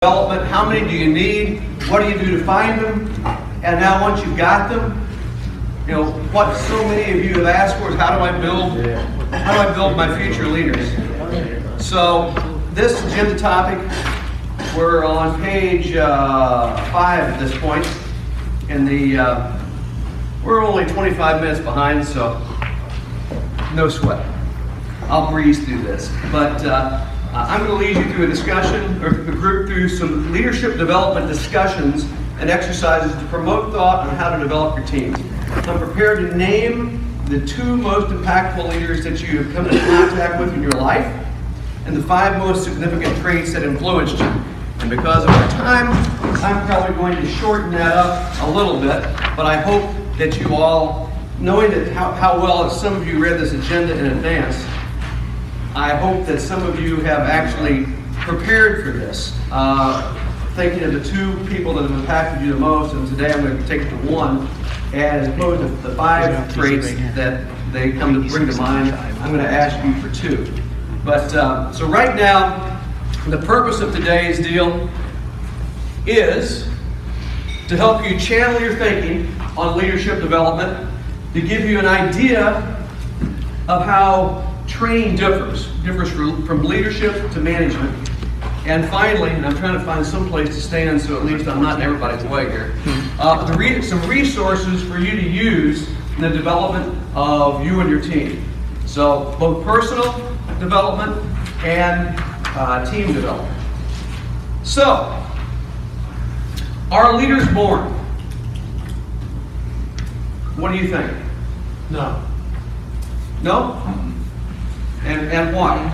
development. How many do you need? What do you do to find them? And now once you've got them, you know, what so many of you have asked for is how do I build my future leaders? So this agenda topic, we're on page 5 at this point. In the we're only 25 minutes behind, so no sweat. I'll breeze through this. But I'm going to lead you through a discussion, or a group through some leadership development discussions and exercises to promote thought on how to develop your teams. I'm prepared to name the 2 most impactful leaders that you have come into contact with in your life and the 5 most significant traits that influenced you. And because of our time, I'm probably going to shorten that up a little bit, but I hope that you all, knowing that how well some of you read this agenda in advance, I hope that some of you have actually prepared for this, thinking of the 2 people that have impacted you the most, and today I'm going to take it to 1, as opposed to the 5 traits that they come to bring to mind. I'm going to ask you for 2. But so right now, the purpose of today's deal is to help you channel your thinking on leadership development, to give you an idea of how training differs from leadership to management. And finally, and I'm trying to find some place to stand so at least I'm not in everybody's way here, some resources for you to use in the development of you and your team. So both personal development and team development. So, are leaders born? What do you think? No. No? And why?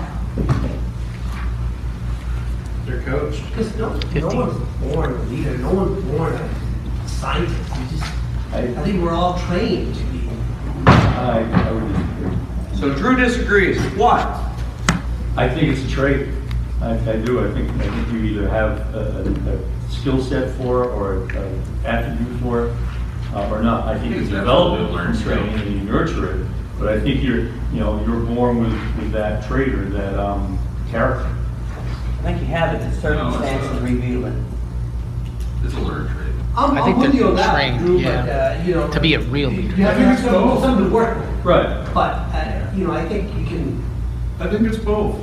They're coached. Because no one's born a leader. No one's born a scientist. I think we're all trained to be. I would disagree. So Drew disagrees. Why? I think it's a trait. I do. I think you either have a skill set for it or an attribute for it, or not. I think it's development, learn training, and you nurture it. But I think you're born with that trait or that character. I think you have it. The circumstances reveal it. It's a learned trait. I think with you on they're that, trained, Drew, yeah, but, to be a real leader. You have to have something to work with. Right. But I think you can. I think it's both.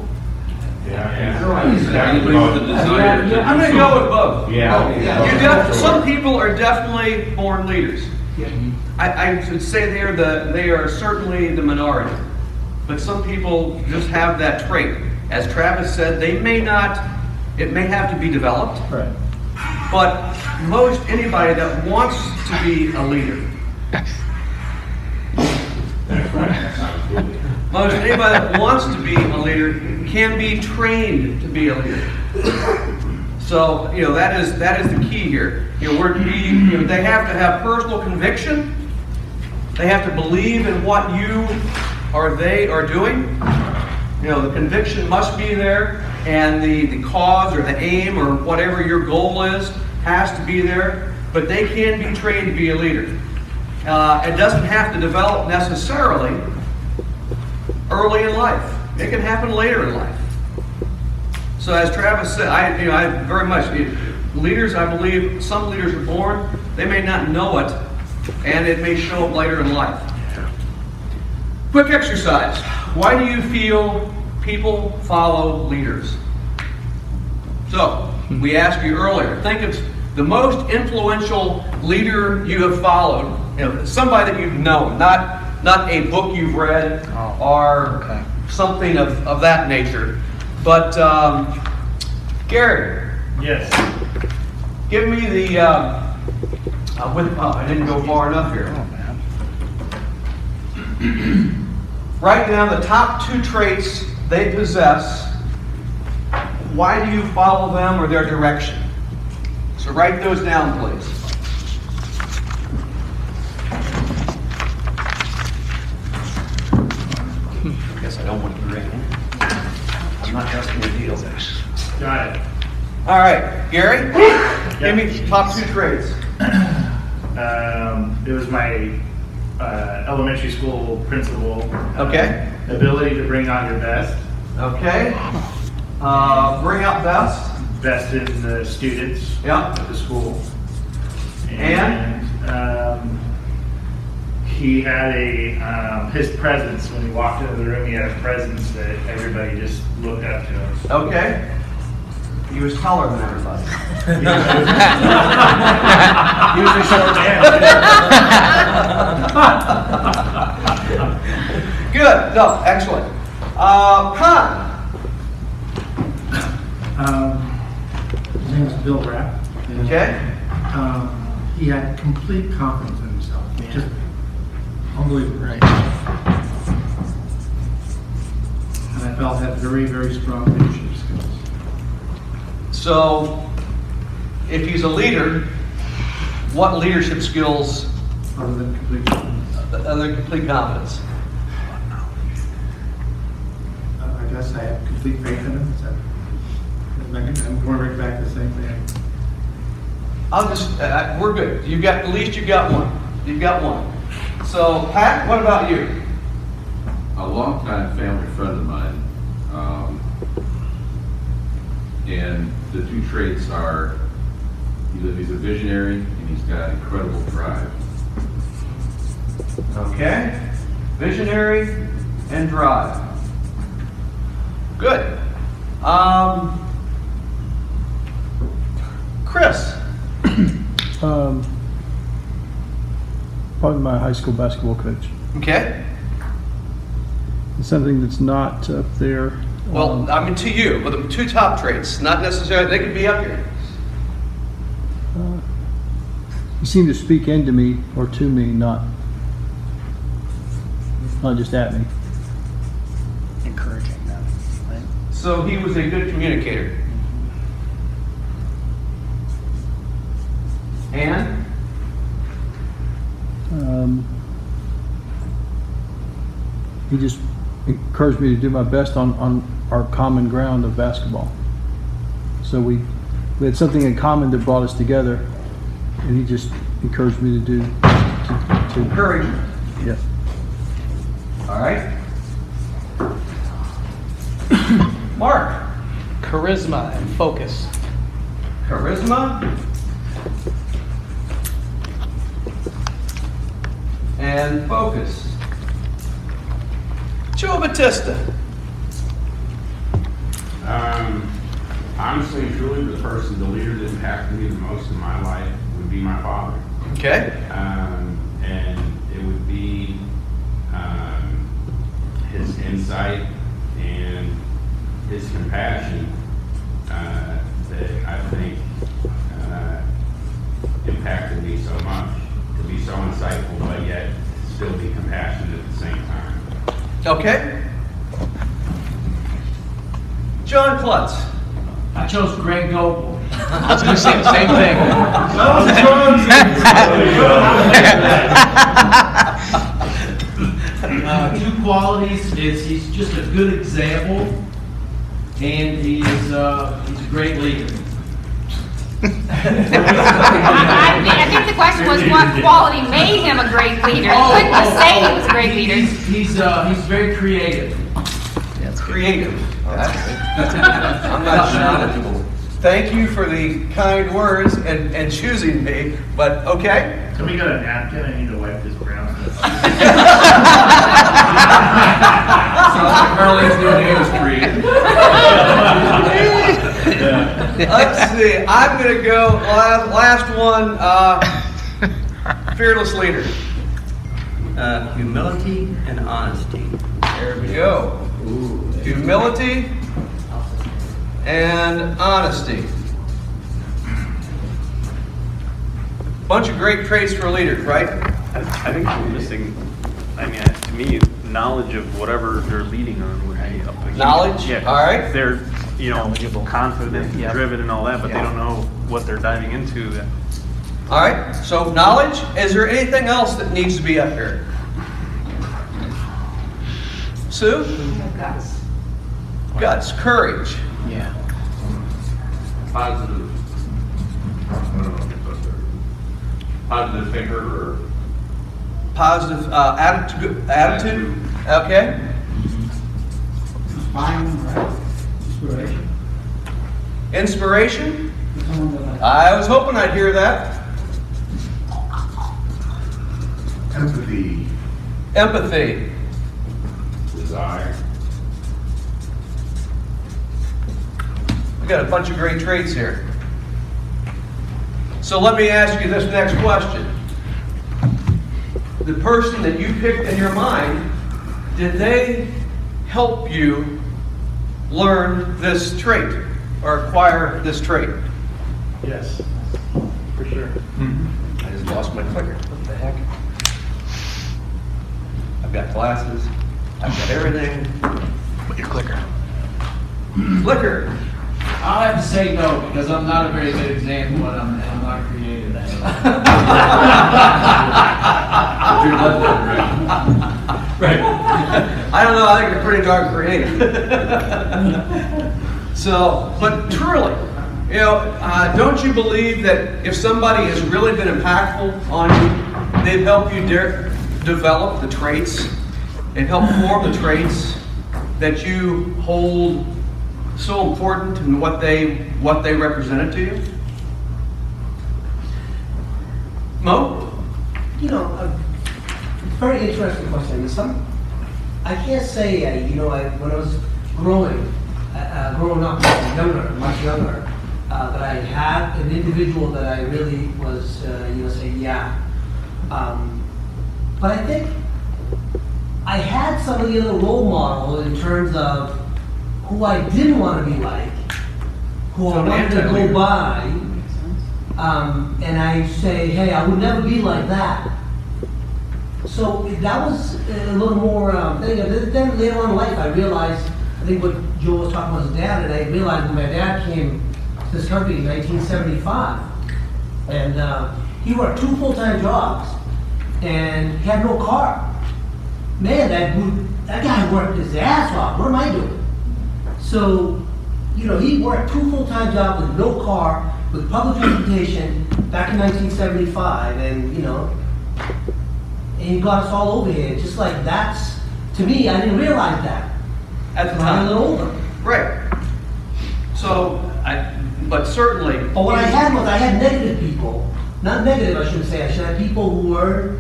Anybody with a desire to I'm going to go with both. Yeah. Some people are definitely born leaders. Yeah. I would say they are certainly the minority. But some people just have that trait. As Travis said, it may have to be developed. Right. But most anybody that wants to be a leader, most anybody that wants to be a leader can be trained to be a leader. So that is the key here. They have to have personal conviction. They have to believe in what you or they are doing. The conviction must be there, and the cause or the aim or whatever your goal is has to be there. But they can be trained to be a leader. It doesn't have to develop necessarily early in life. It can happen later in life. So as Travis said, I very much, leaders, I believe, some leaders are born, they may not know it, and it may show up later in life. Quick exercise. Why do you feel people follow leaders? So, we asked you earlier, think of the most influential leader you have followed, somebody that you've known, not a book you've read or something of that nature. But Gary, Yes. give me the. I didn't go far enough here. Write down the top 2 traits they possess. Why do you follow them or their direction? So write those down, please. I guess I don't want to be written. I'm not asking the deal. Got it. All right, Gary, give me the top 2 traits. It was my elementary school principal. Okay. Ability to bring out your best. Okay. Bring out best. best in the students Yeah. at the school. And? He had his presence, when he walked into the room, he had a presence that everybody just looked up to him. Okay. He was taller than everybody. He was a short man. Good, no, excellent. Con, His name is Bill Rapp. And, okay? He had complete confidence in himself. Just unbelievable. Right. And I felt had very, very strong leadership skills. So, if he's a leader, what leadership skills Other than complete confidence. other than complete confidence? I guess I have complete faith in him. I'm going right back to the same thing. I'll just, we're good. At least you got one. You've got one. So, Pat, what about you? A longtime family friend of mine, and the two traits are, he's a visionary and he's got incredible drive. Okay. Visionary and drive. Good. Chris. Probably my high school basketball coach. Okay. It's something that's not up there. Well, I mean, to you, but the two top traits, not necessarily, they could be up here. He seemed to speak into me or to me, not just at me. Encouraging them, right? So he was a good communicator. And? He just encouraged me to do my best on our common ground of basketball. So we had something in common that brought us together, and he just encouraged me to do. Encouragement. Yeah. All right. Mark. Charisma and focus. Charisma. And focus. Joe Batista. Honestly and truly, the leader that impacted me the most in my life would be my father. Okay. And it would be his insight and his compassion that I think impacted me so much. To be so insightful, but yet still be compassionate at the same time. Okay. John Klutz. I chose Greg Goble. I was going to say the same thing. Two qualities is he's just a good example, and he's a great leader. I think the question was what quality made him a great leader. He couldn't just say he was a great leader. He's very creative. Creative. I'm not knowledgeable. Thank you for the kind words and choosing me, but okay. So we got a napkin, I need to wipe this brown. Carly's new name is creative. Let's see. I'm going to go last one. Fearless leader. Humility and honesty. There we go. Humility and honesty. Bunch of great traits for leaders, right? I think we're missing, to me, knowledge of whatever they're leading on would be up against. Knowledge? Yeah. All right. They're, confident and driven and all that, but they don't know what they're diving into. All right. So knowledge. Is there anything else that needs to be up here? Sue? Guts. Guts. Courage. Yeah. Positive. I don't know if that's there. Positive thinker or Positive attitude. Okay. Inspiring, right? Inspiration. Inspiration? I was hoping I'd hear that. Empathy. Empathy. Desire. We got a bunch of great traits here. So let me ask you this next question. The person that you picked in your mind, did they help you learn this trait or acquire this trait? Yes, for sure. I just lost my clicker. What the heck? I've got glasses. I've got everything. With your clicker. Clicker. I'll have to say no, because I'm not a very good example and I'm not creative. Right. I don't know, I think you're pretty darn creative. So, but truly, don't you believe that if somebody has really been impactful on you, they've helped you develop the traits, and helped form the traits that you hold so important in what they represented to you? Mo? Very interesting question. I can't say, when I was growing up, much younger, that I had an individual that I really was, say, yeah. But I think I had some of the other role models in terms of who I didn't want to be like, who I wanted to go by, and I say, hey, I would never be like that. So that was a little more, then later on in life I realized, I think what Joe was talking about his dad, and I realized when my dad came to this country in 1975, and he worked 2 full-time jobs, and he had no car. Man, that guy worked his ass off. What am I doing? So, he worked 2 full-time jobs with no car, with public transportation back in 1975, and he got us all over here. Just like to me, I didn't realize that. At the When time. I was a little older. Right. So, but certainly. But what I had was I had negative people. Not negative, I shouldn't say. I should have people who were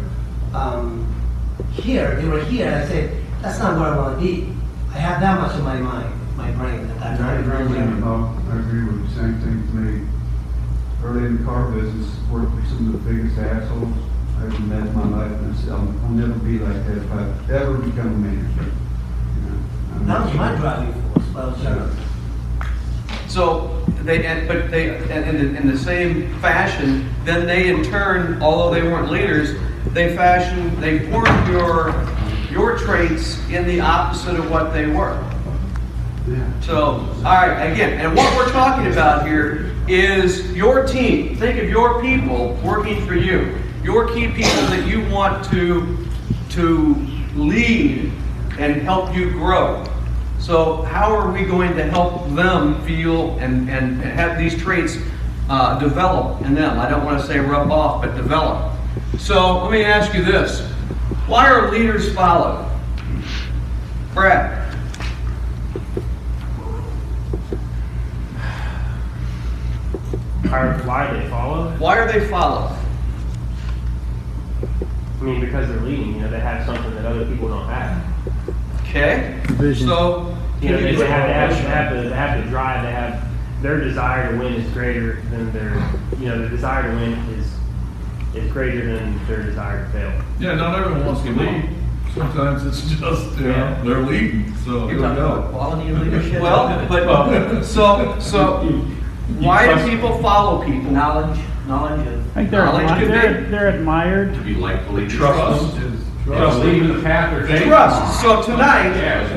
here. They were here, and I said, that's not where I want to be. I had that much in my mind, my brain at that I agree with time. you. I agree with the same thing to me. Early in the car business, worked for some of the biggest assholes I ever met in my life, and I said, I'll never be like that if I ever become a manager. That was my driving force, but I was younger. So in the same fashion, then they in turn, although they weren't leaders, they formed your traits in the opposite of what they were. Yeah. So, all right, again, and what we're talking about here is your team. Think of your people working for you. Your key people that you want to lead and help you grow. So how are we going to help them feel and have these traits develop in them? I don't want to say rub off, but develop. So let me ask you this. Why are leaders followed? Brad. Why they follow? Why are they followed? I mean, because they're leading. They have something that other people don't have. Okay. Vision. So They have the drive. They have their desire to win is greater than their desire to win is greater than their desire to fail. Yeah, not everyone wants to lead. Sometimes it's just, they're leading, so. You're talking about quality of leadership? Well, but so why do people follow people? Knowledge of. I think Knowledge could be. they're admired. To be like the leader. Trust. Leading the path or faith. Trust. So tonight,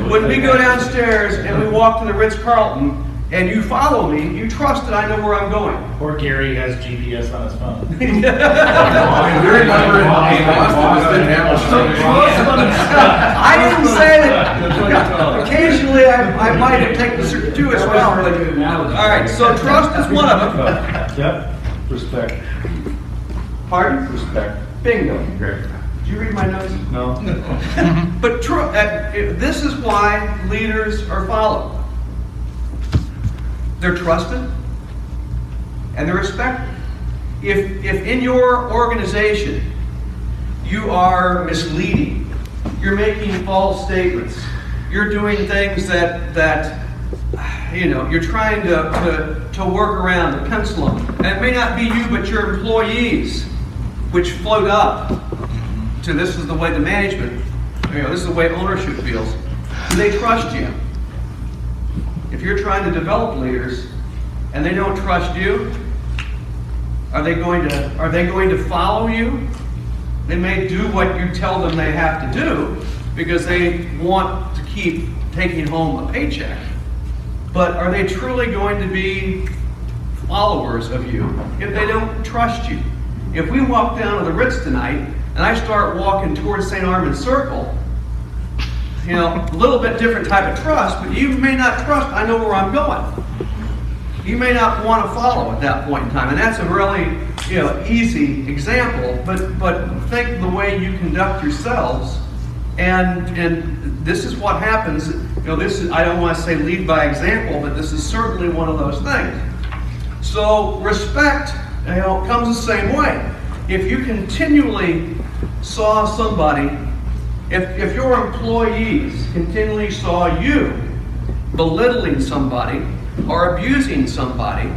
when we go downstairs and we walk to the Ritz-Carlton and you follow me, you trust that I know where I'm going. Or Gary has GPS on his phone. I didn't say that. Occasionally, I might have taken the circuit as well. But, all right, so trust is one of them. Yep. Respect. Pardon? Respect. Bingo. Great. Did you read my notes? No. But this is why leaders are followed. They're trusted. and they're respected. If in your organization you are misleading, you're making false statements, you're doing things that you're trying to work around, to pencil them, and it may not be you, but your employees, which float up to this is the way the management, this is the way ownership feels. Do they trust you? If you're trying to develop leaders and they don't trust you, are they going to follow you? They may do what you tell them they have to do because they want to keep taking home a paycheck. But are they truly going to be followers of you if they don't trust you? If we walk down to the Ritz tonight and I start walking towards St. Armand Circle, a little bit different type of trust, but you may not trust, I know where I'm going. You may not want to follow at that point in time. And that's a really, easy example, but think the way you conduct yourselves. And this is what happens. This is, I don't want to say lead by example, but this is certainly one of those things. So respect, comes the same way. If you continually saw somebody, if your employees continually saw you belittling somebody, or abusing somebody,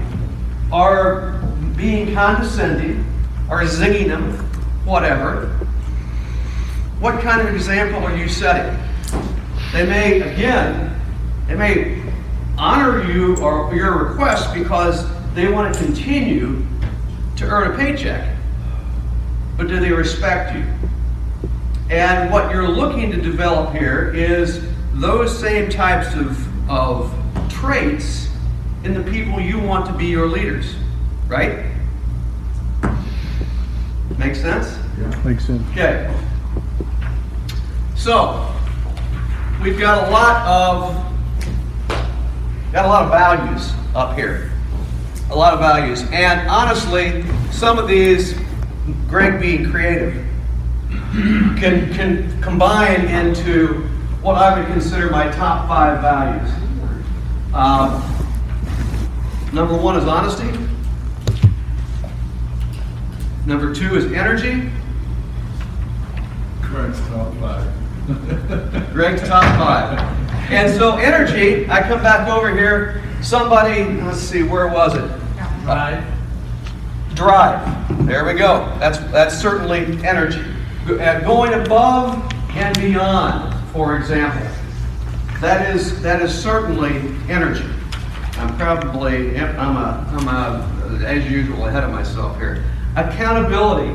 or being condescending, or zigging them, whatever, what kind of example are you setting? They may honor you or your request because they want to continue to earn a paycheck. But do they respect you? And what you're looking to develop here is those same types of traits in the people you want to be your leaders, right? Make sense? Yeah. Makes sense. Okay. So, we've got a lot of values up here. A lot of values. And honestly, some of these, Greg being creative, can combine into what I would consider my top 5 values. Number 1 is honesty. Number 2 is energy. Greg's top 5. Greg's top 5. And so energy, I come back over here, somebody, let's see, where was it? Drive. There we go. That's certainly energy. Going above and beyond, for example. That is certainly energy. I'm as usual, ahead of myself here. Accountability.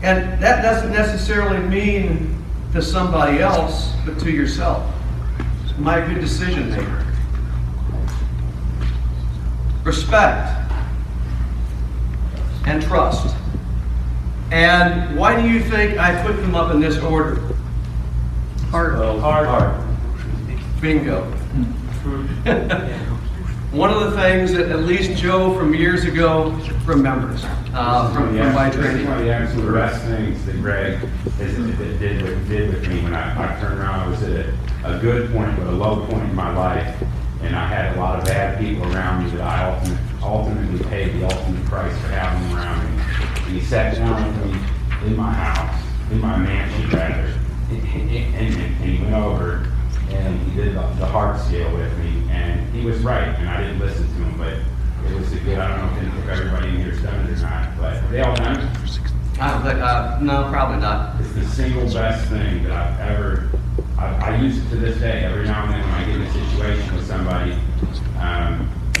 And that doesn't necessarily mean to somebody else, but to yourself. Am I a good decision maker? Respect. And trust. And why do you think I put them up in this order? Hard. Bingo. One of the things that at least Joe from years ago remembers from my training. One of the absolute best things that Greg did with me when I turned around. I was at a good point, but a low point in my life, and I had a lot of bad people around me that I ultimately paid the ultimate price for having them around me. And he sat down with me in my house, in my mansion rather, and he went over and he did the heart scale with me, and he was right, and I didn't listen to him, but it was a good, I don't know if everybody in here's done it or not, but they all done it. I don't think, no, probably not. It's the single best thing that I've ever, I use it to this day, every now and then when I get in a situation with somebody,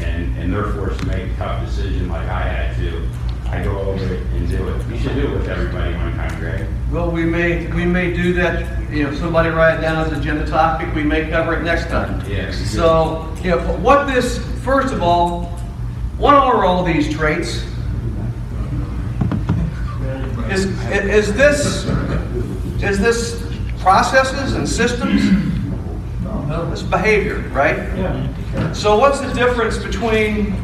and they're forced to make a tough decision like I had to, I go over it and do it. You should do it with everybody one time, Greg. Well, we may do that. Somebody write it down as agenda topic. We may cover it next time. Yeah. So, first of all, what are all these traits? Is this processes and systems? No. It's behavior, right? Yeah. So what's the difference between?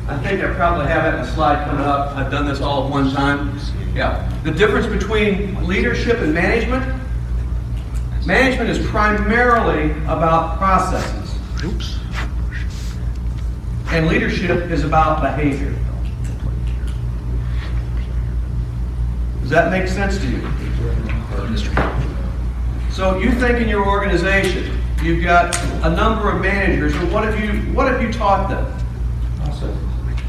I think I probably have it in the slide coming up. I've done this all at one time. Yeah. The difference between leadership and management. Management is primarily about processes. and leadership is about behavior. Does that make sense to you? So you think in your organization, you've got a number of managers, and what have you taught them?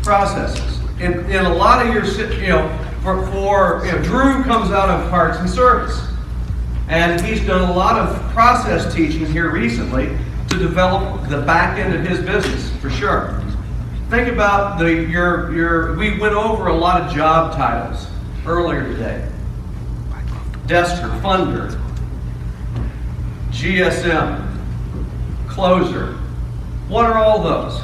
Processes. In a lot of your, Drew comes out of parts and service, and he's done a lot of process teaching here recently to develop the back end of his business, for sure. Think about we went over a lot of job titles earlier today. Desker, funder, GSM, closer. What are all those?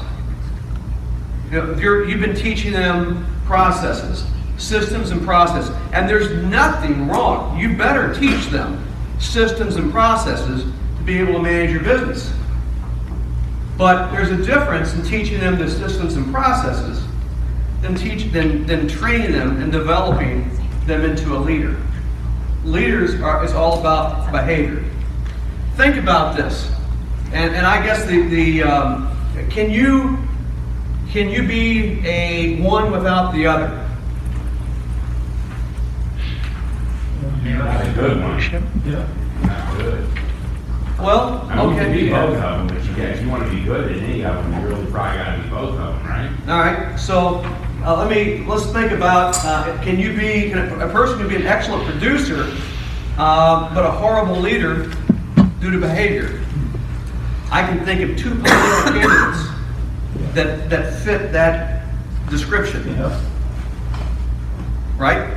You've been teaching them processes, systems and processes, and there's nothing wrong. You better teach them systems and processes to be able to manage your business. But there's a difference in teaching them the systems and processes than training them and developing them into a leader. Leaders is all about behavior. Think about this, and I guess can you be a one without the other? That's a good one. Yeah. Not good. Well, I mean, okay. you can be both of them, but if you want to be good at any of them, you really probably got to be both of them, right? All right. So let's think about can a person can be an excellent producer, but a horrible leader due to behavior? I can think of two political candidates that fit that description. Yeah. Right?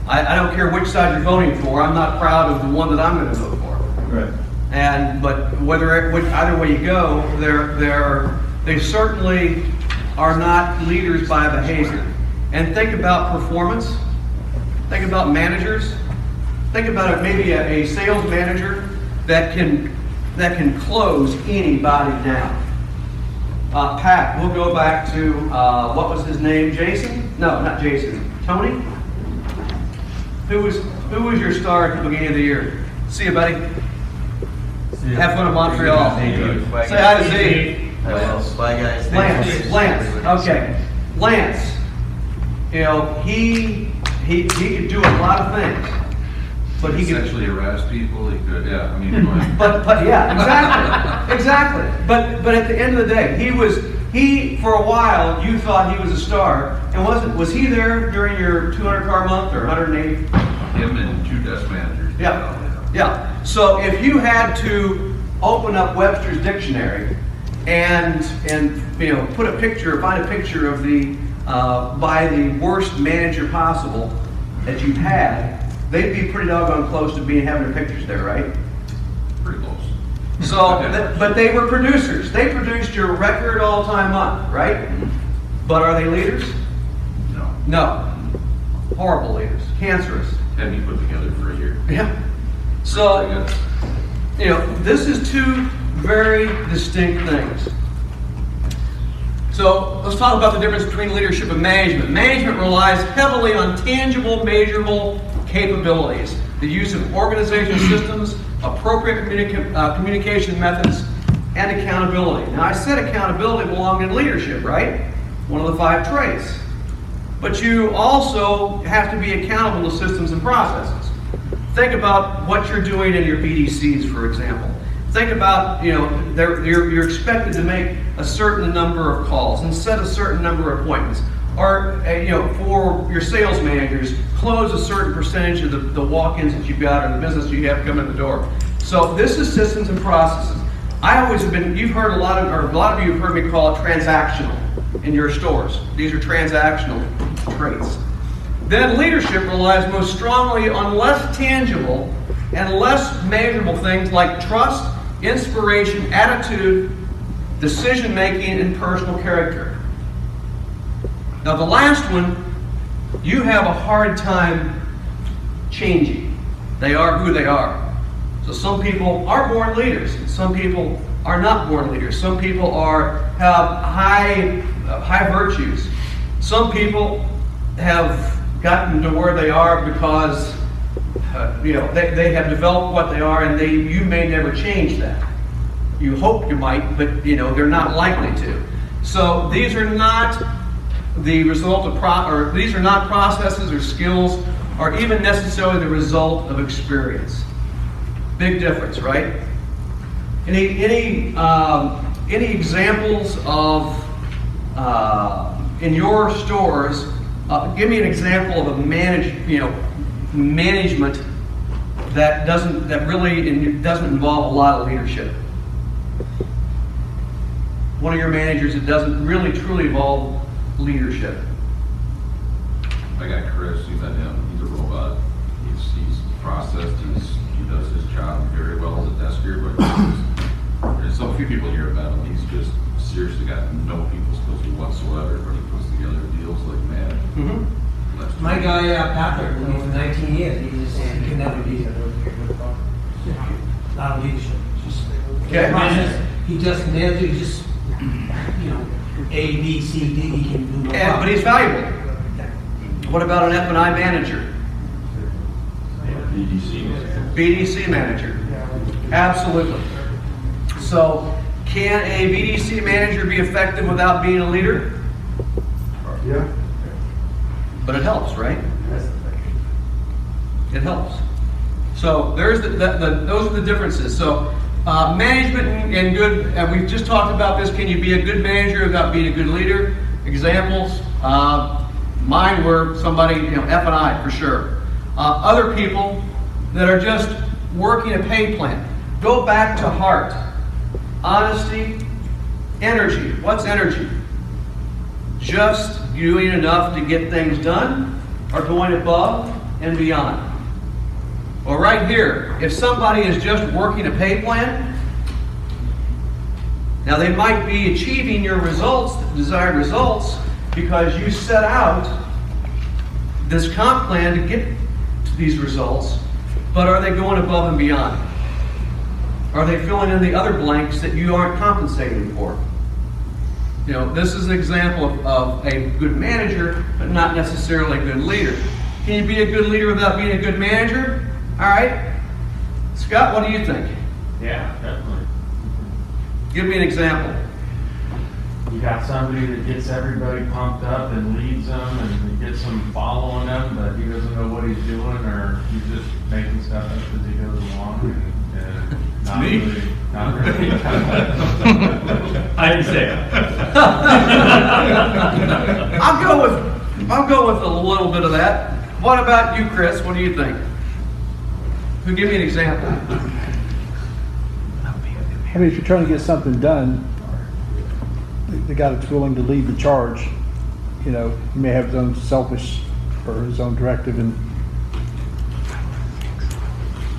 I don't care which side you're voting for. I'm not proud of the one that I'm going to vote for. Right. But either way you go, they certainly are not leaders by behavior. And think about performance. Think about managers. Think about maybe a sales manager that can close anybody down. Pat, we'll go back to what was his name? Jason? No, not Jason. Tony? Who was your star at the beginning of the year? See you, buddy. Have fun in Montreal. Say hi to Z. Bye, guys. Lance. Okay. Lance. He could do a lot of things. But he could sexually harass people. He could, yeah. I mean, but yeah, exactly. But at the end of the day, he for a while you thought he was a star, and was he there during your 200 car month or 180? Him and two desk managers. Yeah. So if you had to open up Webster's dictionary and find a picture of the by the worst manager possible that you've had, they'd be pretty doggone close to having their pictures there, right? Pretty close. So, but they were producers. They produced your record all-time month, right? But are they leaders? No. Horrible leaders. Cancerous. Had me put together for a year. Yeah. So, this is two very distinct things. So let's talk about the difference between leadership and management. Management relies heavily on tangible, measurable capabilities, the use of organizational systems, appropriate communication methods, and accountability. Now, I said accountability belonged in leadership, right? One of the 5 traits. But you also have to be accountable to systems and processes. Think about what you're doing in your BDCs, for example. Think about, you're expected to make a certain number of calls and set a certain number of appointments. Or, for your sales managers, close a certain percentage of the walk-ins that you've got or the business you have come in the door. So this is systems and processes. You've heard a lot of you have heard me call it transactional in your stores. These are transactional traits. Then leadership relies most strongly on less tangible and less measurable things like trust, inspiration, attitude, decision-making, and personal character. Now the last one, you have a hard time changing. They are who they are. So some people are born leaders. Some people are not born leaders. Some people have high virtues. Some people have gotten to where they are because they have developed what they are, and you may never change that. You hope you might, but they're not likely to. So these are not the result of or these are not processes or skills or even necessarily the result of experience. Big difference, right? Any examples of in your stores? Give me an example of a management that doesn't involve a lot of leadership. One of your managers that doesn't really truly involve leadership. I got Chris, you met him, he's a robot. He's processed, he does his job very well as a desker, but there's so few people here about him. He's just seriously got no people skills whatsoever, but he puts together deals like mad. My guy, Patrick, been here for 19 years, he can never be a lot of leadership. Okay. He just manages, just, A, B, C, D, he can do no problem. But he's valuable. What about an F&I manager? BDC manager. Absolutely. So, can a BDC manager be effective without being a leader? Yeah. But it helps, right? It helps. So there's those are the differences. So management and good, and we've just talked about this. Can you be a good manager without being a good leader? Examples. Mine were somebody, F&I for sure. Other people that are just working a pay plan. Go back to heart. Honesty, energy. What's energy? Just doing enough to get things done or going above and beyond. Well, right here, if somebody is just working a pay plan, now they might be achieving your results, desired results, because you set out this comp plan to get to these results, but are they going above and beyond? Are they filling in the other blanks that you aren't compensating for? This is an example of a good manager, but not necessarily a good leader. Can you be a good leader without being a good manager? All right. Scott, what do you think? Yeah, definitely. Give me an example. You got somebody that gets everybody pumped up and leads them and he gets them following them, but he doesn't know what he's doing, or he's just making stuff up as he goes along. And not Me? really. I didn't say it. I'll go with a little bit of that. What about you, Chris? What do you think? Give me an example. I mean, if you're trying to get something done, the guy that's willing to lead the charge, he may have his own selfish or his own directive, and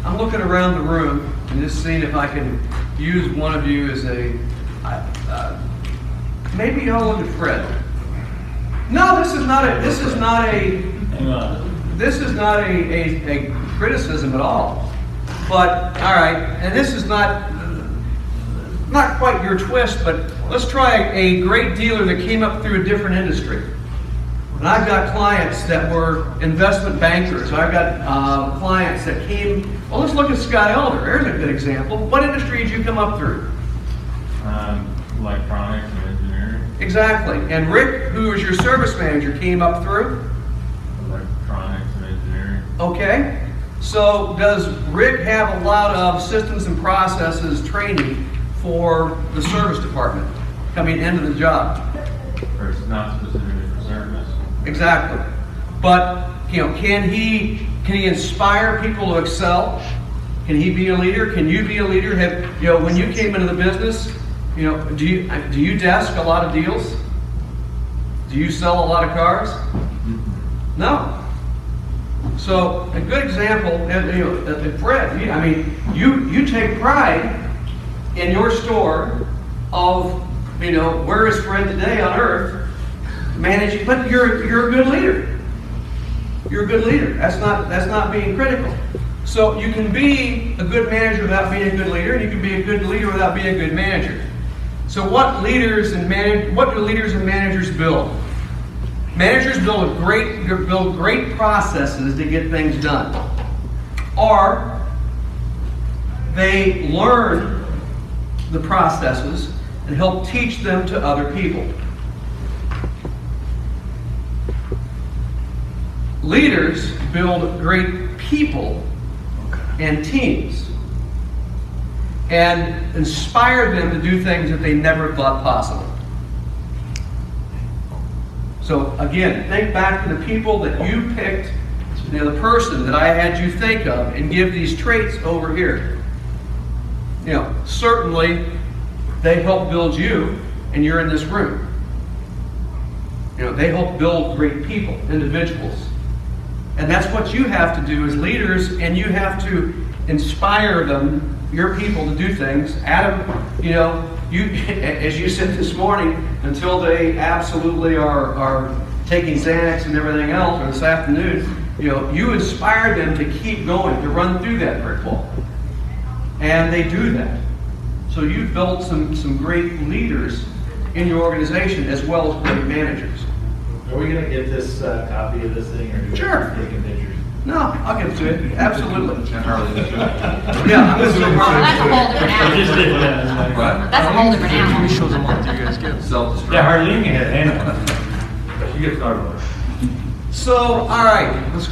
I'm looking around the room and just seeing if I can use one of you as maybe I'll look at Fred. No, this is not a criticism at all. But all right, and this is not quite your twist, but let's try a great dealer that came up through a different industry. And I've got clients that were investment bankers. I've got clients that came. Well, let's look at Scott Elder. There's a good example. What industry did you come up through? Electronics and engineering. Exactly. And Rick, who was your service manager, came up through? Electronics and engineering. Okay. So does Rick have a lot of systems and processes training for the service department coming into the job? Or it's not specifically for service. Exactly. But can he inspire people to excel? Can he be a leader? Can you be a leader? When you came into the business, do you desk a lot of deals? Do you sell a lot of cars? No. So a good example, Fred. You take pride in your store of where is Fred today on earth managing, but you're a good leader. You're a good leader. That's not being critical. So you can be a good manager without being a good leader, and you can be a good leader without being a good manager. So what do leaders and managers build? Managers build great processes to get things done. Or they learn the processes and help teach them to other people. Leaders build great people and teams and inspire them to do things that they never thought possible. So again, think back to the people that you picked, the person that I had you think of, and give these traits over here. Certainly they help build you, and you're in this room. They help build great people, individuals. And that's what you have to do as leaders, and you have to inspire them, your people, to do things. Adam, you, as you said this morning, until they absolutely are taking Xanax and everything else, or this afternoon, you inspire them to keep going, to run through that brick wall. And they do that. So you've built some great leaders in your organization as well as great managers. Are we gonna get this copy of this thing, or do we Sure. take pictures? No, I'll give it to you. Absolutely. And Harley, that's it. Yeah, I'm gonna Well, that's a whole different animal. What? That's a whole different animal. shows them what you guys give. Self-destruct. Yeah, Harleen can handle it. She gets started. So, all right, let's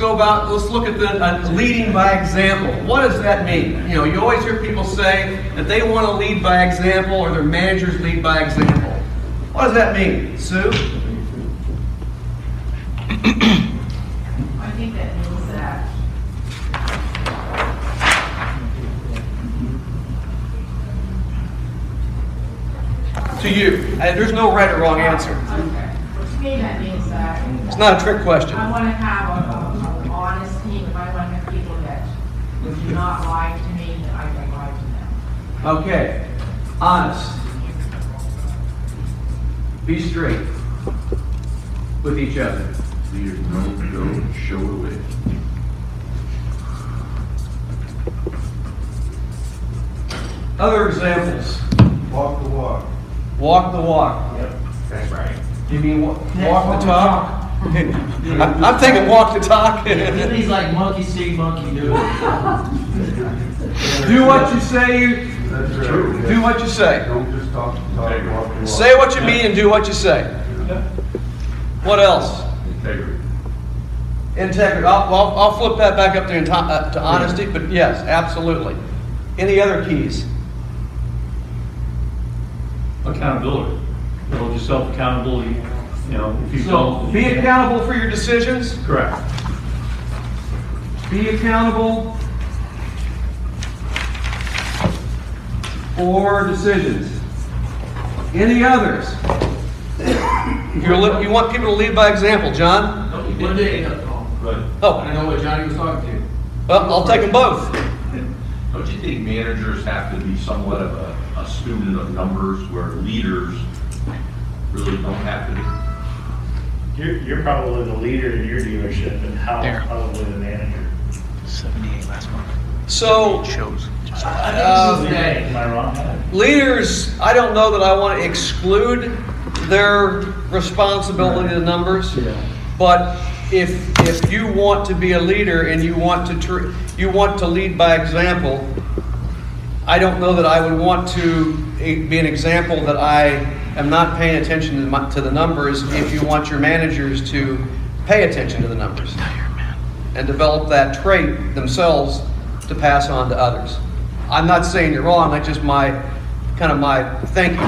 look at the leading by example. What does that mean? You always hear people say that they want to lead by example, or their managers lead by example. What does that mean, Sue? I think that means that To you. There's no right or wrong answer. okay. To me, that means that It's not a trick question. I want to have an honest team. If I want to have people that do not lie to me, that I can lie to them. Okay. Honest. Be straight with each other. Leaders don't show it away. Other examples. Walk the walk. Walk the walk. Yep, that's right. You mean walk the talk? I'm thinking walk the talk. He's like monkey see, monkey do. Do what you say. That's right. Do what you say. Don't just talk, walk the walk. Say what you mean and do what you say. What else? Integrity. Integrity. I'll flip that back up to honesty, but yes, absolutely. Any other keys? Accountability. Hold yourself accountable, if you So don't. be accountable for your decisions. Correct. Be accountable for decisions. Any others? You want people to lead by example, John? One day. Right. Oh, I know what Johnny was talking to. well, I'll take them both. Don't you think managers have to be somewhat of a student of numbers where leaders really don't have to be? You're probably the leader in your dealership, and There. probably the manager. 78 last month. So, Shows. Am I wrong? leaders, I don't know that I want to exclude their responsibility to numbers, but if you want to be a leader and you want to lead by example, I don't know that I would want to be an example that I am not paying attention to the numbers if you want your managers to pay attention to the numbers and develop that trait themselves to pass on to others. I'm not saying you're wrong, that's just my thinking.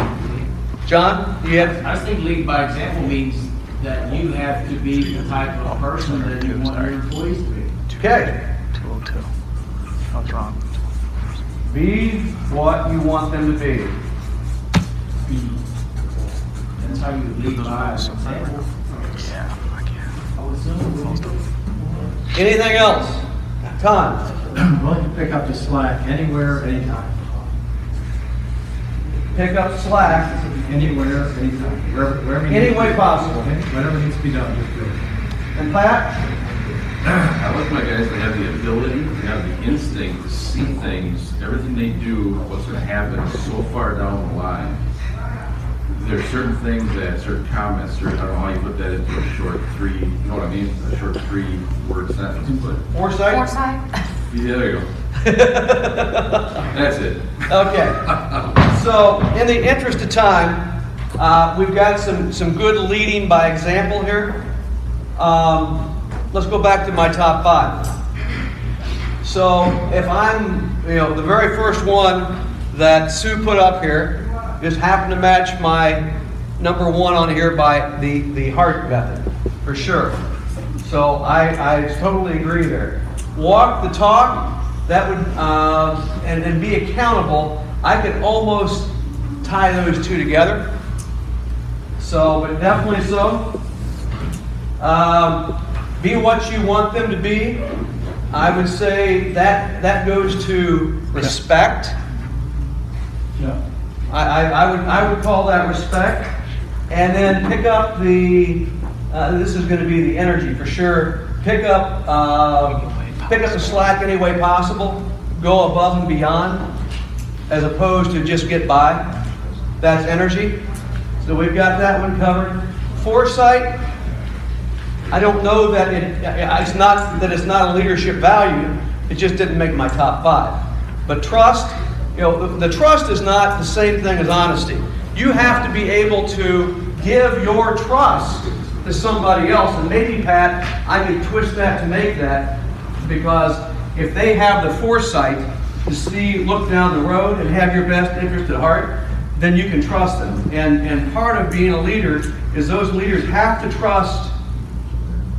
John, you have? I think lead by example means that you have to be the type of person that you want your employees to be. Okay. 202. I was wrong. Be what you want them to be. That's how you lead by example. Yeah, I can't. Anything else? Con? Well, you pick up the slack anywhere, anytime. Pick up slack. Anywhere, anytime. Wherever Any way possible. Whatever needs to be done, just do it. And Pat? I like my guys that have the ability, they have the instinct to see things, everything they do, what's going to happen so far down the line. There's certain things that, certain comments, I don't know how you put that into a short three, you know what I mean? A short 3-word sentence, but Foresight? Foresight? yeah, there you go. That's it. Okay. So, in the interest of time, we've got some good leading by example here. Let's go back to my top 5. So, if I'm, the very first one that Sue put up here, just happened to match my number 1 on here by the heart method, for sure. So, I totally agree there. Walk the talk, that would, and be accountable. I could almost tie those two together. So, but definitely so. Be what you want them to be. I would say that goes to respect. Yeah. I would call that respect. And then pick up this is going to be the energy for sure. Pick up the slack any way possible. Go above and beyond, as opposed to just get by. That's energy. So we've got that one covered. Foresight. I don't know that it's not a leadership value. It just didn't make my top 5. But trust, the trust is not the same thing as honesty. You have to be able to give your trust to somebody else. And maybe, Pat, I could twist that to make that, because if they have the foresight to look down the road and have your best interest at heart, then you can trust them. And part of being a leader is those leaders have to trust,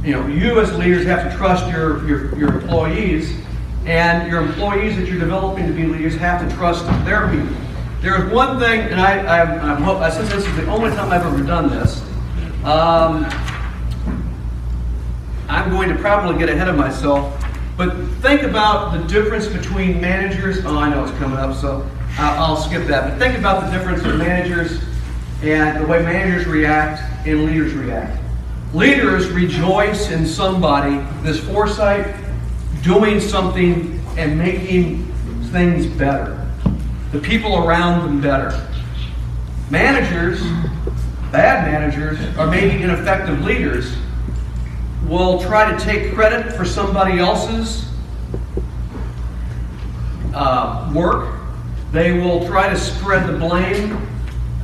you as leaders have to trust your employees, and your employees that you're developing to be leaders have to trust their people. There is one thing, and since this is the only time I've ever done this, I'm going to probably get ahead of myself, but think about the difference between managers. Oh, I know it's coming up, so I'll skip that. But think about the difference in managers and the way managers react and leaders react. Leaders rejoice in somebody, this foresight, doing something and making things better. The people around them better. Managers, bad managers, or maybe ineffective leaders, will try to take credit for somebody else's work. They will try to spread the blame.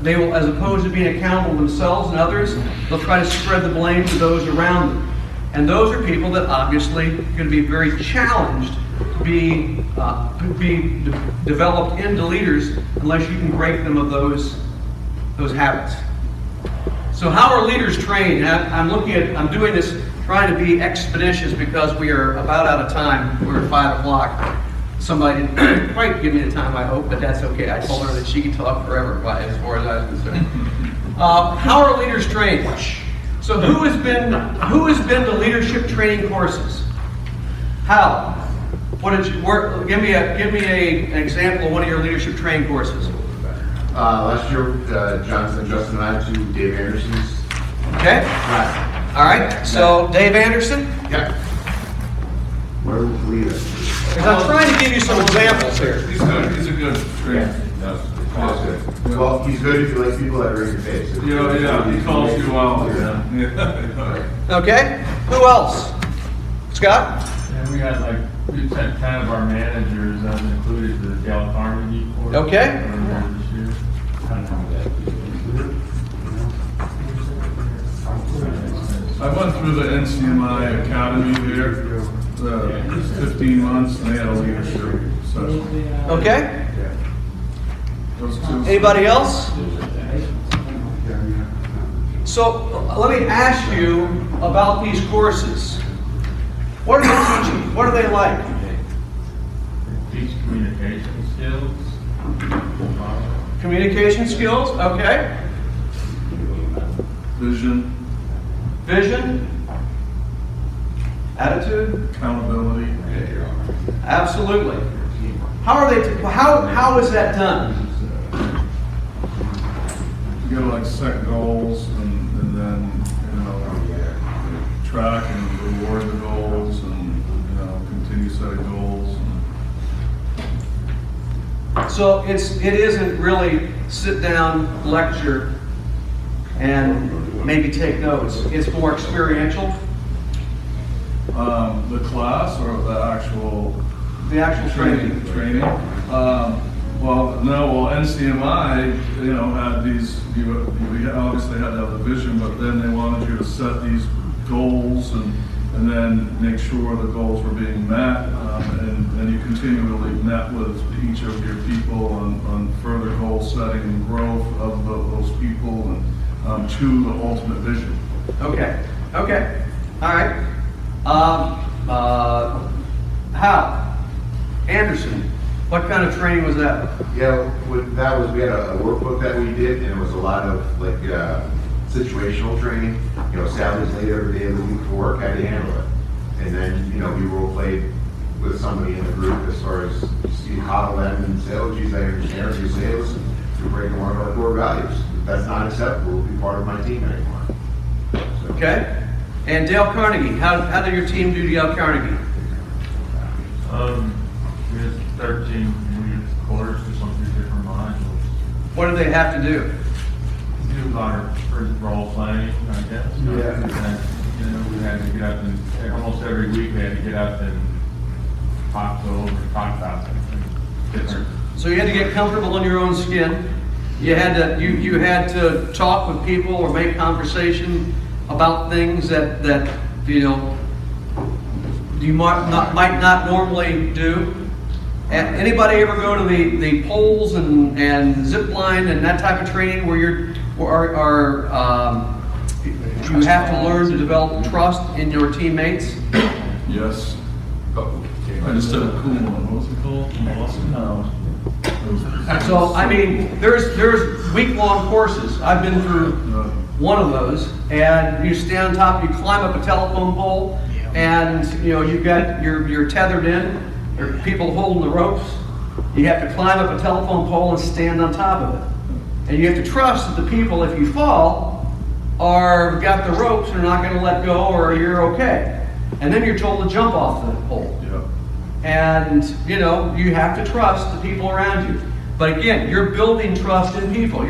They will, as opposed to being accountable themselves and others, they'll try to spread the blame to those around them. And those are people that obviously are going to be very challenged to be developed into leaders unless you can break them of those habits. So how are leaders trained? I'm doing this trying to be expeditious because we are about out of time. We're at 5 o'clock. Somebody didn't quite give me the time, I hope, but that's okay. I told her that she could talk forever as far as I was concerned. How are leaders trained? So who has been to leadership training courses? How? What did you work? Give me an example of one of your leadership training courses. Last year, Justin and I to Dave Anderson's. Okay. All right. So Dave Anderson. Yeah. Where was the leader? Because I'm trying to give you some examples here. He's good. He's a good trainer. Yeah. Well, he's good if you like people that are in your face. Yeah, he calls you out. Yeah. Okay. Who else? Scott? And we had we sent 10 of our managers that included the Dale Carnegie course. Okay. Earlier this year. I went through the NCMI Academy there, 15 months, and they had a leadership session. Okay. Those two. Anybody else? So let me ask you about these courses. What are they teaching? What are they like? Teach communication skills. Communication skills, okay. Vision. Attitude. Accountability. Absolutely. How is that done? You gotta set goals and then track and reward the goals and continue setting goals. So it isn't really sit down, lecture, and maybe take notes. It's more experiential. The class or the actual training. Well, Well, no, well, NCMI, had these, we obviously had to have the vision, but then they wanted you to set these goals and then make sure the goals were being met. And you continually met with each of your people on further goal setting and growth of those people and to the ultimate vision. Okay, all right. Hal Anderson, what kind of training was that? Yeah, we had a workbook that we did, and it was a lot of like situational training. Sally's late every day of the week for work, how do you handle it? And then, we role played with somebody in the group as far as you coddle them and say, oh, geez, I understand. You say, hey, listen, you're breaking one of our core values. That's not acceptable. Be part of my team anymore. So. Okay. And Dale Carnegie, how did your team do Dale Carnegie? We had 13 courses for some of the different modules. What did they have to do? Do our role playing, I guess. Yeah. And, we had to get up and almost every week we had to get up and talk about something different. So you had to get comfortable in your own skin. You had to you had to talk with people or make conversation about things that you might not normally do. And anybody ever go to the poles and zip line and that type of training where you have to learn to develop trust in your teammates? Yes. I just did a cool one. What was it called? No. So, I mean, there's week-long courses. I've been through one of those, and you stand on top, you climb up a telephone pole, and you're tethered in. There are people holding the ropes. You have to climb up a telephone pole and stand on top of it. And you have to trust that the people, if you fall, are got the ropes and are not going to let go, or you're okay. And then you're told to jump off the pole. And, you have to trust the people around you. But again, you're building trust in people.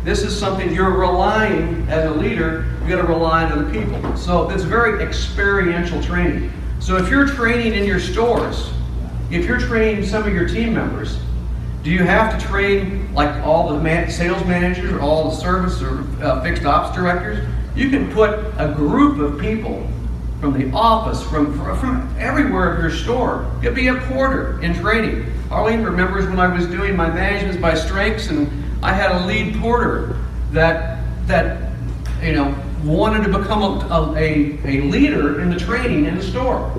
This is something you're relying, as a leader, you got to rely on other people. So it's very experiential training. So if you're training in your stores, if you're training some of your team members, do you have to train like all the sales managers or all the service or fixed ops directors? You can put a group of people from the office, from everywhere of your store. You'll be a porter in training. Arlene remembers when I was doing my managements by strengths, and I had a lead porter that wanted to become a leader in the training in the store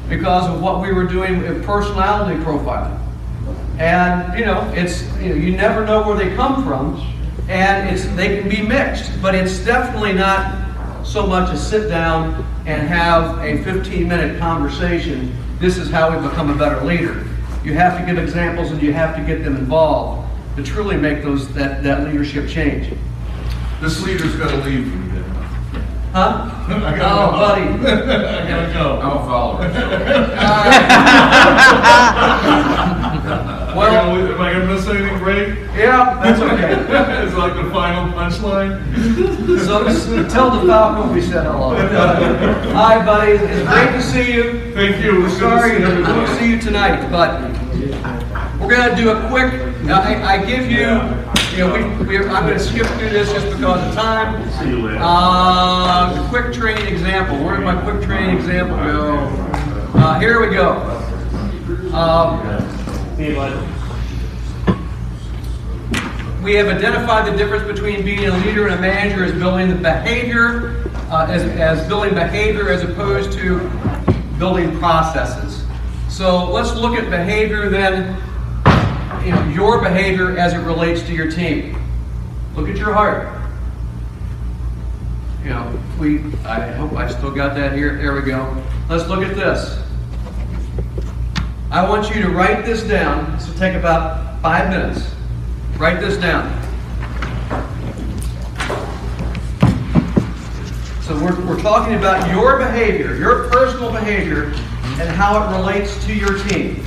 because of what we were doing with personality profiling. And you never know where they come from, and they can be mixed, but it's definitely not so much as sit down and have a 15-minute conversation. This is how we become a better leader. You have to give examples and you have to get them involved to truly make that leadership change. This leader's got to leave. Huh? I gotta go. Buddy. I gotta go. I'm a follower. Well, am I gonna miss anything great? Yeah, that's okay. It's like the final punchline. So tell the Falcon we said hello. Hi, buddy. It's great to see you. Thank you. We're sorry we won't see you tonight, but we're gonna do a quick. I give you. I'm going to skip through this just because of time. See you later. The quick training example. Where did my quick training example go? Here we go. We have identified the difference between being a leader and a manager as building the behavior, as building behavior as opposed to building processes. So let's look at behavior then. Your behavior as it relates to your team. Look at your heart. I hope I still got that here. There we go. Let's look at this. I want you to write this down. This will take about 5 minutes. Write this down. So we're talking about your behavior, your personal behavior, and how it relates to your team.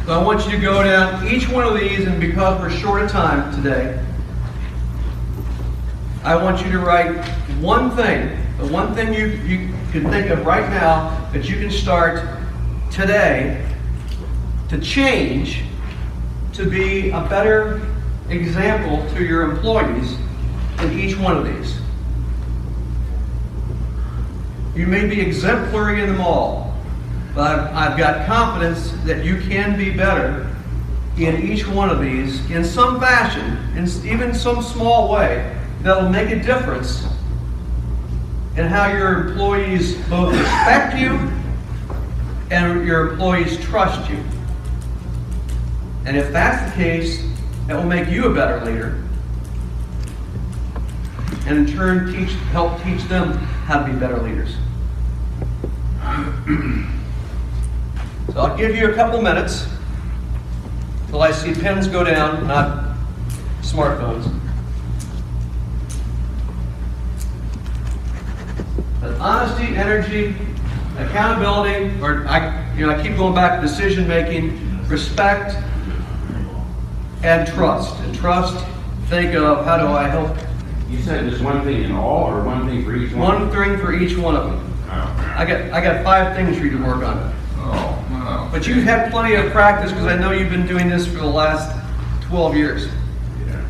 So I want you to go down each one of these, and because we're short of time today, I want you to write one thing, the one thing you can think of right now that you can start today to change to be a better example to your employees in each one of these. You may be exemplary in them all, but I've got confidence that you can be better in each one of these in some fashion, in even some small way, that'll make a difference in how your employees both respect you and your employees trust you. And if that's the case, that will make you a better leader, and in turn help teach them how to be better leaders. So I'll give you a couple minutes till I see pens go down, not smartphones. But honesty, energy, accountability, or I keep going back to decision making, respect, and trust. And trust, think of how do I help. You said just one thing in all, or one thing for each one? One thing for each one of them. I got 5 things for you to work on. Oh, no. But you've had plenty of practice because I know you've been doing this for the last 12 years. Yeah.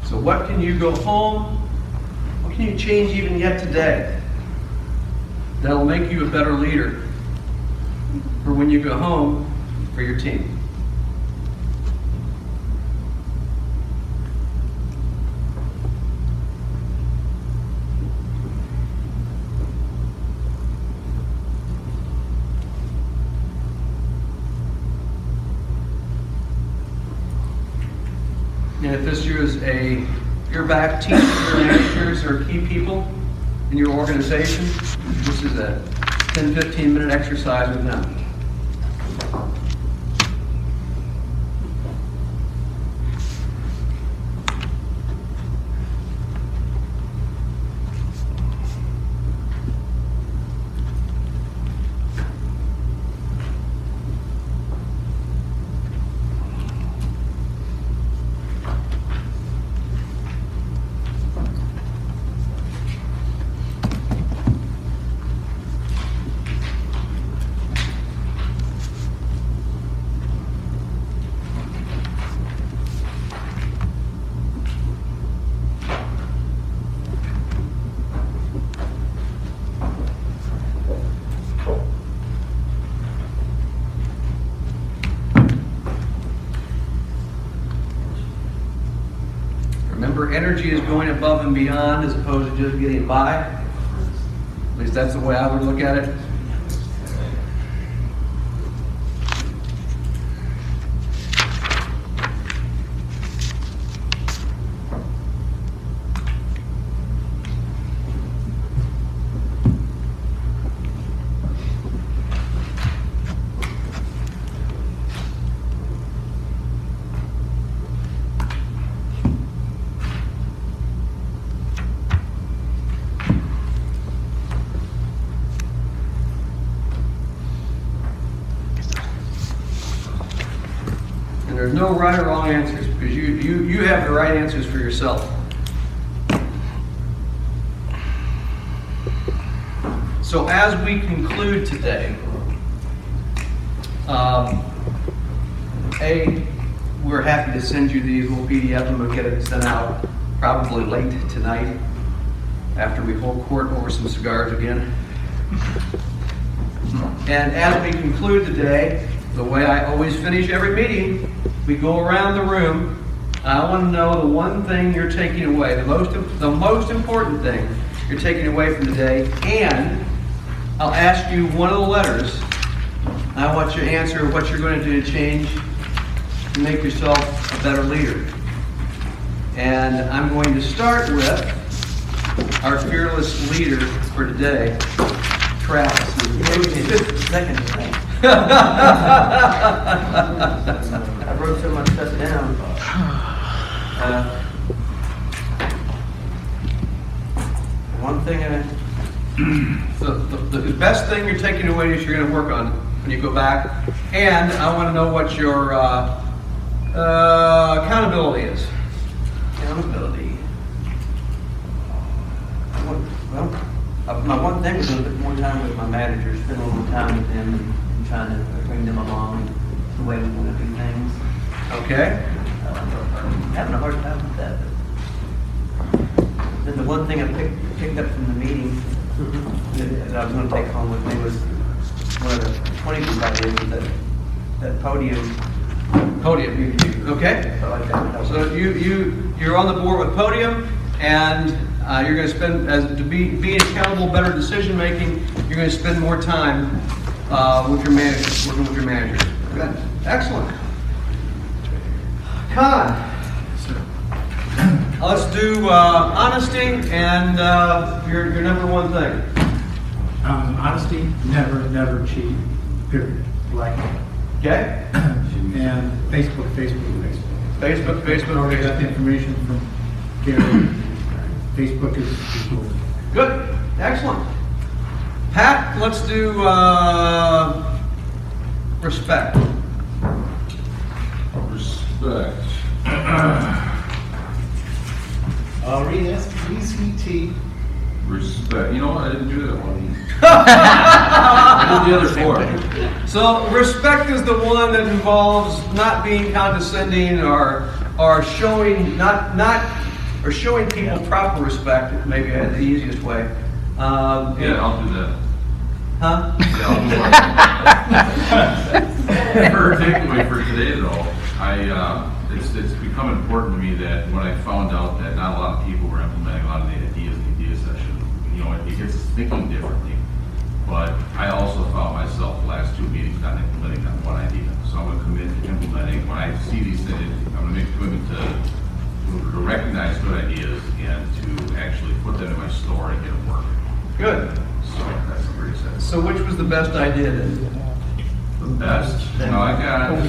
So what can you go home? What can you change even yet today that'll make you a better leader for when you go home for your team? And if this is you're back teaching your managers or key people in your organization, this is a 10-15 minute exercise with them. Remember, energy is going above and beyond as opposed to just getting by. At least that's the way I would look at it. There's no right or wrong answers because you have the right answers for yourself. So as we conclude today, we're happy to send you these little PDF and we'll get it sent out probably late tonight after we hold court over some cigars again. And as we conclude today, the way I always finish every meeting, we go around the room. I want to know the one thing you're taking away, the most important thing you're taking away from today, and I'll ask you one of the letters. I want you to answer what you're going to do to change to make yourself a better leader. And I'm going to start with our fearless leader for today, Travis. I wrote so much stuff down. One thing the best thing you're taking away is you're going to work on when you go back. And I want to know what your accountability is. Accountability. Well, my one thing was a little bit more time with my managers, spend a little more time with them and trying to bring them along the way we want to do things. Okay. Having a hard time with that. But then the one thing I picked up from the meeting that I was going to take home with me was one of the 22 ideas was that podium. Podium, okay? I like that. So you're on the board with Podium, and you're going to spend, to be accountable, better decision making, you're going to spend more time with your managers, working with your managers. Good, excellent. Con, let's do honesty and your number one thing. Honesty, never cheat, period. Like, Okay? and Facebook. Already got the information from Gary. Facebook is cool. Good, excellent. Pat, let's do respect. Respect. Read SPCT. Respect. You know what? I didn't do that one. I did the other four. So respect is the one that involves not being condescending or showing or showing people proper respect. Maybe the easiest way. Yeah, I'll do that. Huh? Yeah, I'll do that. For a takeaway for today, though, it's become important to me that when I found out that not a lot of people were implementing a lot of the ideas in the idea session, you know, it gets us thinking differently. But I also found myself the last two meetings not implementing that one idea. So I'm going to commit to implementing. When I see these things, I'm going to make a commitment to recognize good ideas and to actually put them in my store and get them working. Good. So that's pretty exciting. So which was the best idea then? The best? No, I got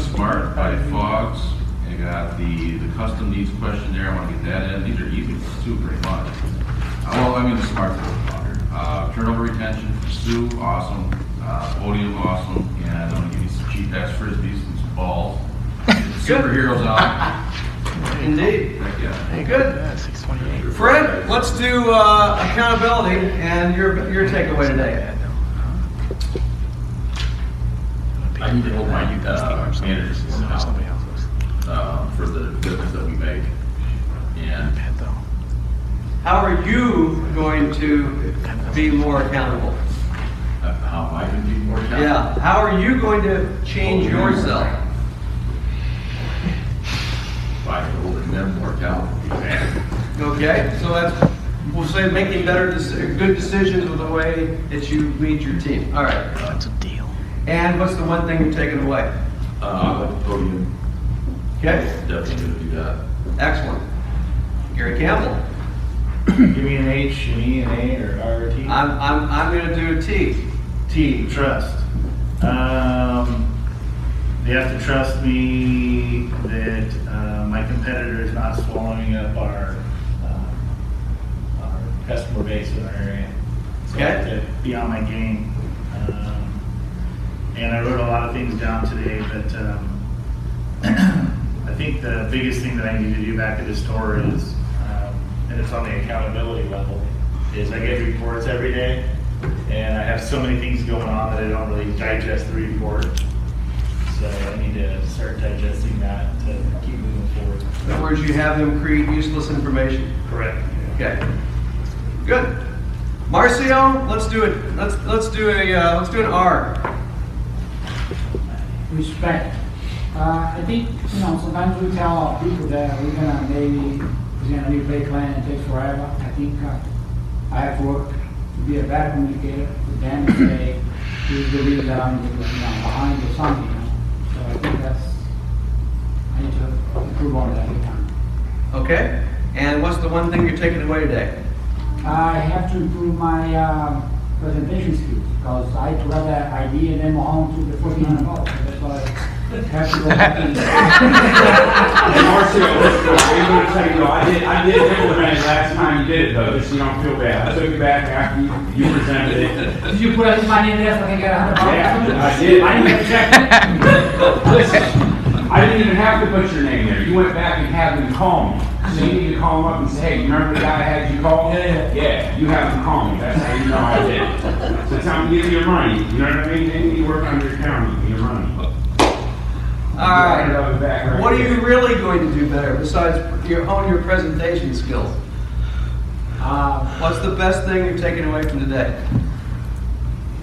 Smart by Fogs. I got the custom needs questionnaire. I want to get that in. These are easy ones too, pretty much. Well, I mean the Smart turnover retention, Sue, awesome. Podium, awesome. And I'm going to give you some cheap ass frisbees and some balls. Get the superheroes out. Indeed. Heck yeah. Good. 628. Fred, let's do accountability and your takeaway today. I need to hold my managers accountable for the business that we make. And how are you going to be more accountable? How am I going to be more accountable? Yeah. How are you going to change yourself? By holding them more accountable. Okay. So that's, we'll say, making good decisions with the way that you lead your team. All right. That's a deal. And what's the one thing you're taking away? I like the podium. Okay. Definitely going to do that. Excellent. Gary Campbell. Give me an H, an E, an A, or R or T. I'm going to do a T. T, trust. They have to trust me that my competitor is not swallowing up our customer base in our area. So I have to be on my game. And I wrote a lot of things down today, but I think the biggest thing that I need to do back at the store is, and it's on the accountability level, is I get reports every day, and I have so many things going on that I don't really digest the report. So I need to start digesting that to keep moving forward. In other words, you have them create useless information. Correct. Okay. Good. Marcio, let's do it. Let's do an R. Respect. I think, sometimes we tell our people that we're gonna be a great client and it takes forever. I think I have to work to be a better communicator with them and say, you believe that I'm behind or something. So I think I need to improve on that every time. Okay. And what's the one thing you're taking away today? I have to improve my presentation skills because I took out that idea and then went home to the $1,400. So that's why I have to go back and Marcio, I'm going to tell you, I did implement it last time you did it, though, just so you don't feel bad. I took it back after you presented it. Did you put my name there so I can get $100? Yeah, I did. I didn't even check it. Listen, I I didn't even have to put your name there. You went back and had them call me. So you need to call them up and say, hey, you remember the guy I had you call? Yeah, you have them call me. That's how you know I did. So tell them to give you your money. You know what I mean? They need to work on your county, your money. All right. What are you really going to do better besides hone your presentation skills? What's the best thing you're taking away from today?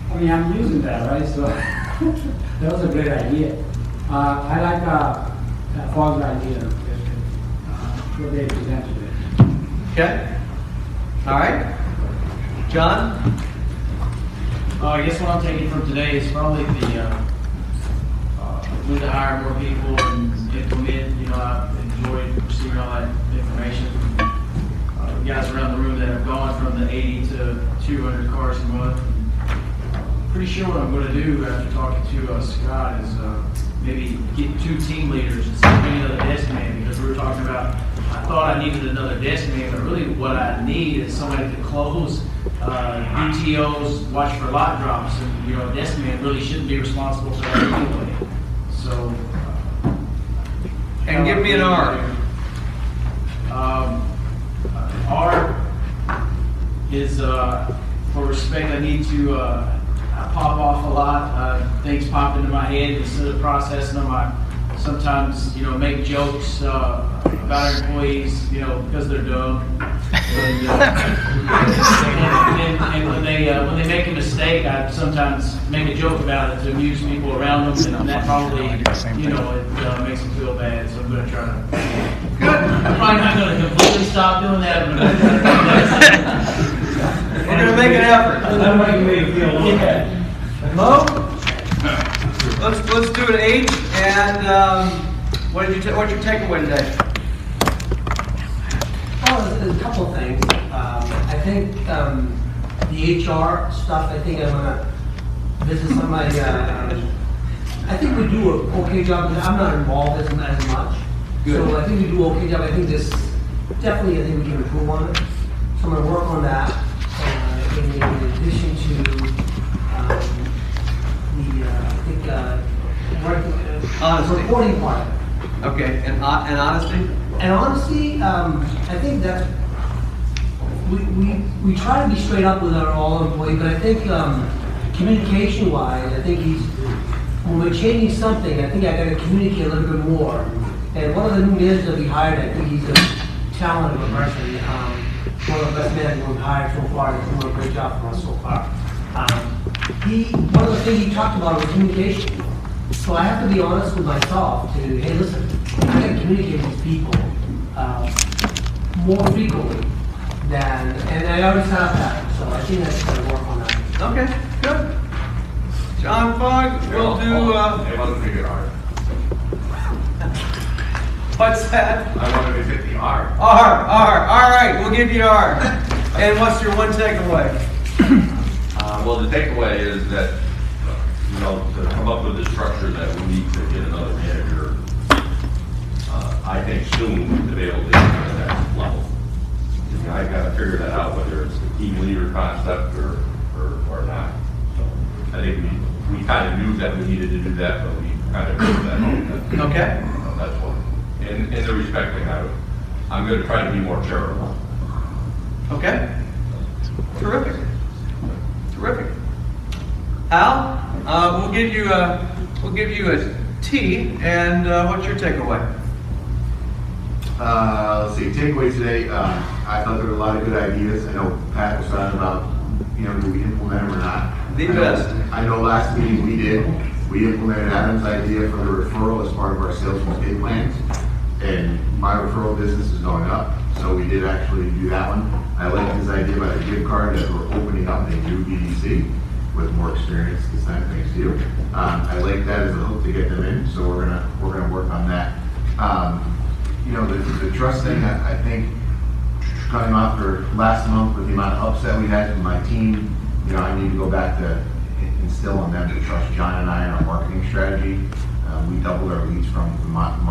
I mean, I'm using that, right? So that was a great idea. I like Fog's idea, what they presented it. Okay. All right. John? I guess what I'm taking from today is probably the need to hire more people and implement. You know, I've enjoyed receiving all that information from guys around the room that have gone from the 80 to 200 cars a month. Pretty sure what I'm going to do after talking to Scott is maybe get 2 team leaders instead of another desk man, because we were talking about, I thought I needed another desk man, but really what I need is somebody to close UTOs, watch for lot drops, and you know, a desk man really shouldn't be responsible for that anyway. So, and give me an R. R is for respect. I need to pop off a lot. Things pop into my head instead of processing them. I sometimes, you know, make jokes about our employees, you know, because they're dumb. And when they make a mistake, I sometimes make a joke about it to amuse people around them, and that probably, you know, it makes them feel bad. So I'm going to try to. Good. I'm probably not going to completely stop doing that. We're going to make an effort. That'll make me feel a little bad. Mo? Let's do an H. And what's your takeaway today? Well, there's a couple of things. I think the HR stuff, I think I'm gonna visit somebody. I think we do an okay job. I'm not involved as much. Good. So I think we do an okay job. I think this, definitely I think we can improve on it. So I'm gonna work on that. In addition to the reporting part. Okay, and honesty? And honesty, I think that's, we try to be straight up with our all employees, but I think communication wise, I think when we're changing something, I think I gotta communicate a little bit more. And one of the new managers that we hired, I think he's a talent of a person. One of the best managers we've hired so far, he's doing a great job for us so far. One of the things he talked about was communication. So I have to be honest with myself to, hey, listen, I gotta communicate with these people more frequently than, and I already set up that, so I think that's gonna work on that. Okay, good. John Fogg, we'll do, It wasn't a good R. what's that? I wanted to hit the R. R, all right, we'll give you R. And what's your one takeaway? Well, the takeaway is that, you know, to come up with the structure that we need to get another manager, I think soon to be able to get to the next level. You know, I gotta figure that out, whether it's the team leader concept or not. So I think we kind of knew that we needed to do that, but we kind of knew that. Okay. That's one. In the respecting, I'm gonna try to be more charitable. Okay. Terrific. Terrific. Al, we'll give you a T, and what's your takeaway? Let's see, takeaway today, I thought there were a lot of good ideas. I know Pat was talking about, you know, do we implement them or not? The best. I know last meeting we implemented Adam's idea for the referral as part of our sales and pay plans. And my referral business is going up, so we did actually do that one. I like his idea about a gift card that we're opening up a new BDC with more experience this time, thanks to you. I like that as a hook to get them in, so we're gonna work on that. You know, the trust thing, I think, coming off for last month with the amount of upset we had from my team, you know, I need to go back to instill on them to trust John and I in our marketing strategy. We doubled our leads from month